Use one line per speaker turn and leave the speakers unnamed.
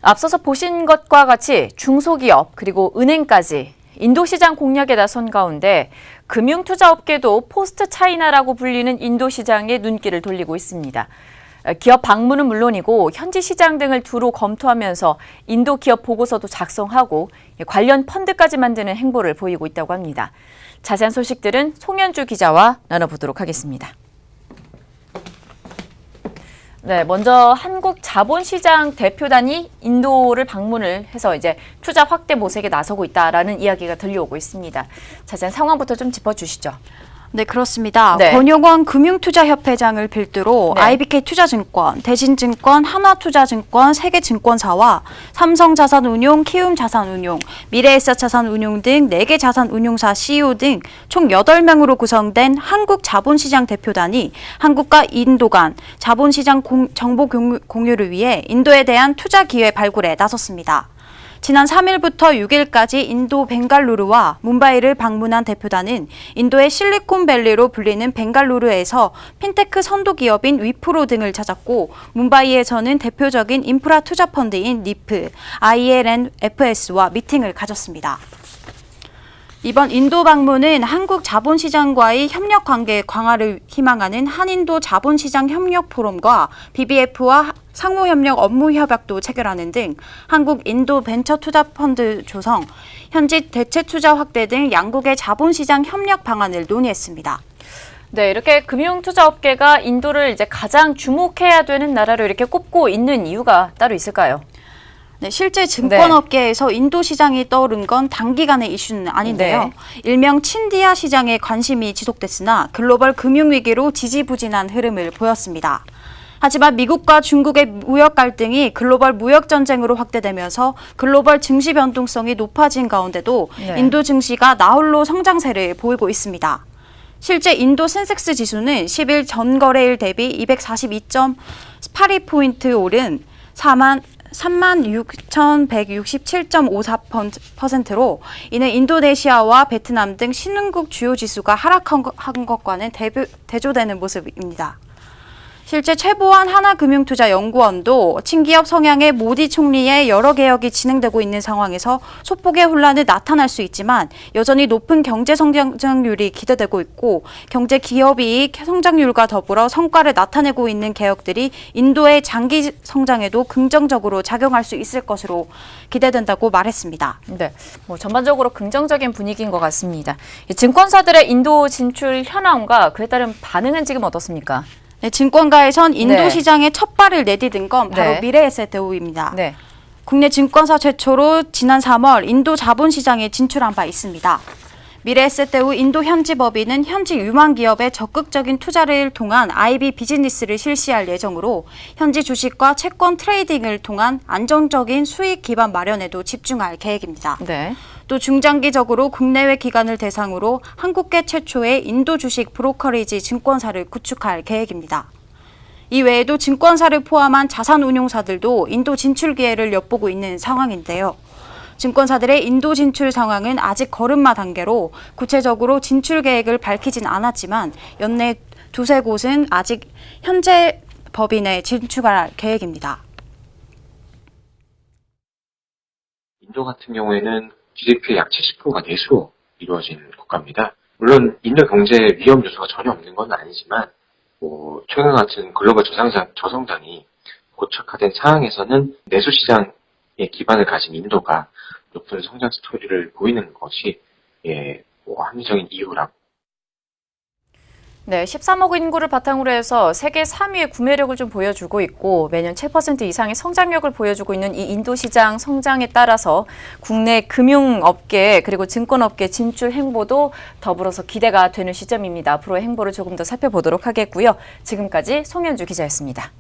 앞서서 보신 것과 같이 중소기업 그리고 은행까지 인도 시장 공략에 나선 가운데 금융투자업계도 포스트 차이나라고 불리는 인도 시장에 눈길을 돌리고 있습니다. 기업 방문은 물론이고 현지 시장 등을 두루 검토하면서 인도 기업 보고서도 작성하고 관련 펀드까지 만드는 행보를 보이고 있다고 합니다. 자세한 소식들은 송현주 기자와 나눠보도록 하겠습니다. 네, 먼저 한국 자본시장 대표단이 인도를 방문을 해서 이제 투자 확대 모색에 나서고 있다라는 이야기가 들려오고 있습니다. 자세한 상황부터 좀 짚어주시죠.
네, 그렇습니다.
네.
권용원 금융투자협회장을 필두로
네.
IBK투자증권, 대신증권, 하나투자증권, 세계증권사와 삼성자산운용, 키움자산운용, 미래에셋자산운용 등 4개 자산운용사 CEO 등 총 8명으로 구성된 한국자본시장 대표단이 한국과 인도 간 자본시장 정보 공유를 위해 인도에 대한 투자 기회 발굴에 나섰습니다. 지난 3일부터 6일까지 인도 벵갈루루와 뭄바이를 방문한 대표단은 인도의 실리콘밸리로 불리는 벵갈루루에서 핀테크 선도 기업인 위프로 등을 찾았고 뭄바이에서는 대표적인 인프라 투자 펀드인 니프, ILNFS와 미팅을 가졌습니다. 이번 인도 방문은 한국 자본시장과의 협력 관계 강화를 희망하는 한인도 자본시장 협력 포럼과 BBF와 상호협력 업무 협약도 체결하는 등 한국 인도 벤처 투자 펀드 조성, 현지 대체 투자 확대 등 양국의 자본시장 협력 방안을 논의했습니다.
네, 이렇게 금융투자업계가 인도를 이제 가장 주목해야 되는 나라로 이렇게 꼽고 있는 이유가 따로 있을까요?
네, 실제 증권업계에서 인도 시장이 떠오른 건 단기간의 이슈는 아닌데요.
네.
일명 친디아 시장에 관심이 지속됐으나 글로벌 금융위기로 지지부진한 흐름을 보였습니다. 하지만 미국과 중국의 무역 갈등이 글로벌 무역 전쟁으로 확대되면서 글로벌 증시 변동성이 높아진 가운데도
네.
인도 증시가 나홀로 성장세를 보이고 있습니다. 실제 인도 센섹스 지수는 10일 전거래일 대비 242.82포인트 오른 36,167.54%로 이는 인도네시아와 베트남 등 신흥국 주요 지수가 하락한 것과는 대조되는 모습입니다. 실제 최보환 하나금융투자연구원도 친기업 성향의 모디 총리의 여러 개혁이 진행되고 있는 상황에서 소폭의 혼란이 나타날 수 있지만 여전히 높은 경제 성장률이 기대되고 있고 경제 기업이익 성장률과 더불어 성과를 나타내고 있는 개혁들이 인도의 장기 성장에도 긍정적으로 작용할 수 있을 것으로 기대된다고 말했습니다.
네, 전반적으로 긍정적인 분위기인 것 같습니다. 증권사들의 인도 진출 현황과 그에 따른 반응은 지금 어떻습니까?
네, 증권가에선 인도
네.
시장에 첫 발을 내디딘 건 바로
네.
미래에셋대우입니다.
네.
국내 증권사 최초로 지난 3월 인도 자본시장에 진출한 바 있습니다. 미래에셋대우 인도 현지 법인은 현지 유망 기업에 적극적인 투자를 통한 IB 비즈니스를 실시할 예정으로 현지 주식과 채권 트레이딩을 통한 안정적인 수익 기반 마련에도 집중할 계획입니다.
네.
또 중장기적으로 국내외 기관을 대상으로 한국계 최초의 인도 주식 브로커리지 증권사를 구축할 계획입니다. 이 외에도 증권사를 포함한 자산운용사들도 인도 진출 기회를 엿보고 있는 상황인데요. 증권사들의 인도 진출 상황은 아직 걸음마 단계로 구체적으로 진출 계획을 밝히진 않았지만 연내 두세 곳은 아직 현재 법인에 진출할 계획입니다.
인도 같은 경우에는 GDP의 약 70%가 내수로 이루어진 국가입니다. 물론 인도 경제에 위험 요소가 전혀 없는 건 아니지만 최근 같은 글로벌 저성장이 고착화된 상황에서는 내수 시장에 기반을 가진 인도가 높은 성장 스토리를 보이는 것이 합리적인 이유라고.
네, 13억 인구를 바탕으로 해서 세계 3위의 구매력을 좀 보여주고 있고 매년 7% 이상의 성장력을 보여주고 있는 이 인도 시장 성장에 따라서 국내 금융업계 그리고 증권업계 진출 행보도 더불어서 기대가 되는 시점입니다. 앞으로의 행보를 조금 더 살펴보도록 하겠고요. 지금까지 송현주 기자였습니다.